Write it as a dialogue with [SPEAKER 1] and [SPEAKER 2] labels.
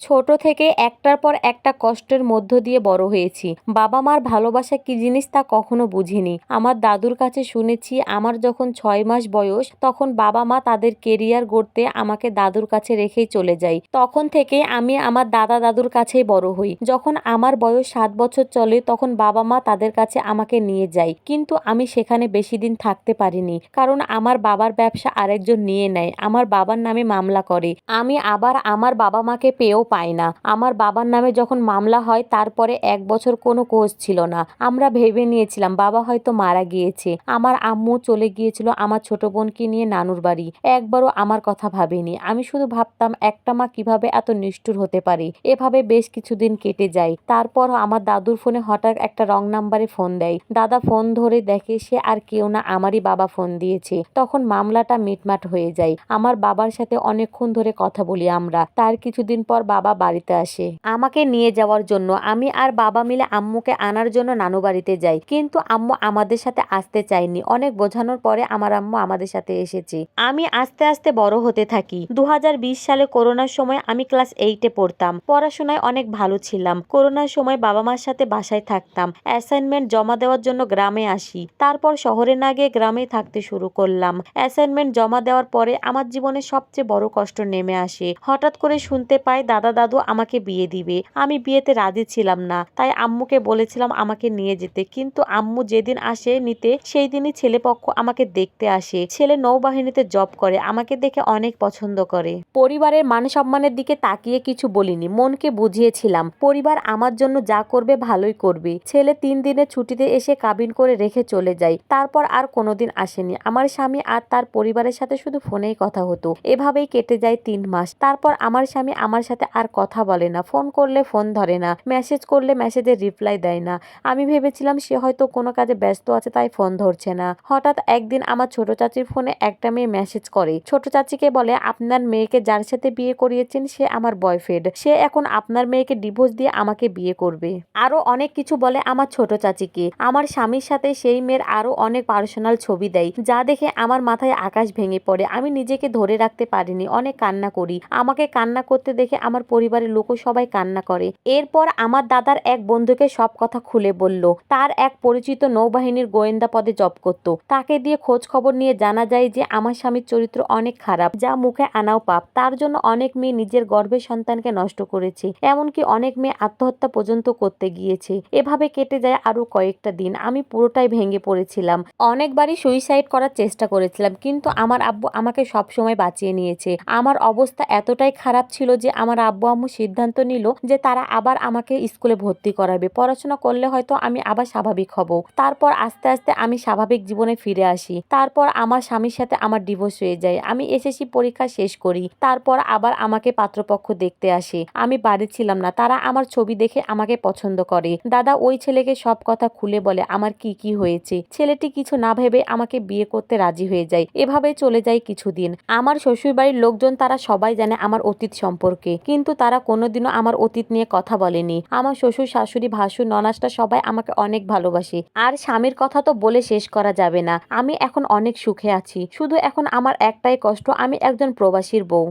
[SPEAKER 1] ছোট থেকে একটার পর একটা কষ্টের মধ্য দিয়ে বড় হয়েছি। বাবা মার ভালোবাসা কি জিনিস তা কখনো বুঝিনি। আমার দাদুর কাছে শুনেছি আমার যখন 6 মাস বয়স তখন বাবা মা তাদের কেরিয়ার গড়তে আমাকে দাদুর কাছে রেখেই চলে যায়। তখন থেকে আমি আমার দাদা দাদুর কাছেই বড় হই। যখন আমার বয়স 7 বছর চলে তখন বাবা মা তাদের কাছে আমাকে নিয়ে যায়, কিন্তু আমি সেখানে বেশি দিন থাকতে পারিনি, কারণ আমার বাবার ব্যবসা আরেকজন নিয়ে নেয়, আমার বাবার নামে মামলা করে। আমি আবার আমার বাবা মাকে পেয়েও পাই না। আমার বাবার নামে যখন মামলা হয় তারপরে 1 বছর কোনো খোঁজ ছিল না। আমরা ভেবে নিয়েছিলাম বাবা হয়তো মারা গিয়েছে। আমার আম্মু চলে গিয়েছিল আমার ছোট বোনকে নিয়ে নানুর বাড়ি। একবারও আমার কথা ভাবেনি। আমি শুধু ভাবতাম একটা মা কিভাবে এত নিষ্ঠুর হতে পারে। এভাবে বেশ কিছুদিন কেটে যায়। তারপর আমার দাদুর ফোনে হঠাৎ একটা রং নাম্বারে ফোন দেয়। দাদা ফোন ধরে দেখে সে আর কেউ না, আমারই বাবা ফোন দিয়েছে। তখন মামলাটা মিটমাট হয়ে যায়। আমার বাবার সাথে অনেকক্ষণ ধরে কথা বলি আমরা। তার কিছুদিন পর বাবা বাড়িতে আসে আমাকে নিয়ে যাওয়ার জন্য। আমি আর বাবা মিলে আম্মুকে আনার জন্য নানু বাড়িতে যাই, কিন্তু আম্মু আমাদের সাথে আসতে চায়নি। অনেক বোঝানোর পরে আমার আম্মু আমাদের সাথে এসেছে। আমি আস্তে আস্তে বড় হতে থাকি। 2020 সালে করোনার সময় আমি ক্লাস 8-এ পড়তাম। পড়াশোনায় অনেক ভালো ছিলাম। করোনার সময় বাবা মার সাথে বাসায় থাকতাম। অ্যাসাইনমেন্ট জমা দেওয়ার জন্য গ্রামে আসি। তারপর শহরে না গিয়ে গ্রামেই থাকতে শুরু করলাম। অ্যাসাইনমেন্ট জমা দেওয়ার পরে আমার জীবনে সবচেয়ে বড় কষ্ট নেমে আসে। হঠাৎ করে শুনতে পাই দাদা দাদু আমাকে বিয়ে দিবে। আমি বিয়েতে রাজি ছিলাম না, তাই আম্মুকে বলেছিলাম আমাকে নিয়ে যেতে, কিন্তু আম্মু যেদিন আসে নিতে সেই দিনই ছেলেপক্ষ আমাকে দেখতে আসে। ছেলে নৌবাহিনীতে জব করে, আমাকে দেখে অনেক পছন্দ করে। পরিবারের মান সম্মানের দিকে তাকিয়ে কিছু বলিনি, মনকে বুঝিয়েছিলাম পরিবার আমার জন্য যা করবে ভালোই করবে। ছেলে 3 দিনের ছুটিতে এসে কাবিন করে রেখে চলে যায়। তারপর আর কোনোদিন আসেনি। আমার স্বামী আর তার পরিবারের সাথে শুধু ফোনেই কথা হতো। এভাবেই কেটে যায় 3 মাস। তারপর আমার স্বামী আমার সাথে আর কথা বলে না, ফোন করলে ফোন ধরে না, মেসেজ করলে মেসেজের রিপ্লাই দেয় না। আমি ভেবেছিলাম সে হয়তো কোনো কাজে ব্যস্ত আছে তাই ফোন ধরছে না। হঠাৎ একদিন আমার ছোট চাচির ফোনে একটা মেয়ে মেসেজ করে। ছোট চাচিকে বলে, আপনার মেয়েকে যার সাথে বিয়ে করিয়েছেন সে আমার বয়ফ্রেন্ড, সে এখন আপনার মেয়েকে ডিভোর্স দিয়ে আমাকে বিয়ে করবে। আরো অনেক কিছু বলে আমার ছোট চাচিকে। আমার স্বামীর সাথে সেই মেয়ের আরো অনেক পার্সোনাল ছবি দেয়, যা দেখে আমার মাথায় আকাশ ভেঙে পড়ে। আমি নিজেকে ধরে রাখতে পারিনি, অনেক কান্না করি। আমাকে কান্না করতে দেখে আমার পরিবারের লোকও সবাই কান্না করে। এরপর আমার দাদার এক বন্ধুকে সব কথা খুলে বলল। তার এক পরিচিত নৌবাহিনীর গোয়েন্দা পদে জব করত। তাকে দিয়ে খোঁজ খবর নিয়ে জানা যায় যে আমার স্বামীর চরিত্র অনেক খারাপ, যা মুখে আনাও পাপ। তার জন্য অনেক মেয়ে নিজের গর্ভের সন্তানকে নষ্ট করেছে, এমনকি অনেক মেয়ে আত্মহত্যা পর্যন্ত করতে গিয়েছে। এভাবে কেটে যায় আরো কয়েকটা দিন। আমি পুরোটাই ভেঙে পড়েছিলাম। অনেকবারই সুইসাইড করার চেষ্টা করেছিলাম, কিন্তু আমার আব্বু আমাকে সবসময় বাঁচিয়ে নিয়েছে। আমার অবস্থা এতটাই খারাপ ছিল যে আমার আব্বু আম্মু সিদ্ধান্ত নিল যে তারা আবার আমাকে স্কুলে ভর্তি করাবে। পড়াশোনা করলে হয়তো আমি আবার স্বাভাবিক হব। তারপর আস্তে আস্তে আমি স্বাভাবিক জীবনে ফিরে আসি। তারপর আমার স্বামীর সাথে আমার ডিভোর্স হয়ে যায়। আমি এসএসসি পরীক্ষা শেষ করি। তারপর আবার আমাকে পাত্রপক্ষ দেখতে আসে। আমি বাড়ি ছিলাম না, তারা আমার ছবি দেখে আমাকে পছন্দ করে। দাদা ওই ছেলেকে সব কথা খুলে বলে আমার কি কি হয়েছে। ছেলেটি কিছু না ভেবে আমাকে বিয়ে করতে রাজি হয়ে যায়। এভাবে চলে যায় কিছুদিন। আমার শ্বশুর বাড়ির লোকজন তারা সবাই জানে আমার অতীত সম্পর্কে, কিন্তু তারা কোনোদিনও আমার অতীত নিয়ে কথা বলেনি। আমার শ্বশুর শাশুড়ি ভাসুর ননাসটা সবাই আমাকে অনেক ভালোবাসে। আর স্বামীর কথা তো বলে শেষ করা যাবে না। আমি এখন অনেক সুখে আছি। শুধু এখন আমার একটাই কষ্ট, আমি একজন প্রবাসীর বউ।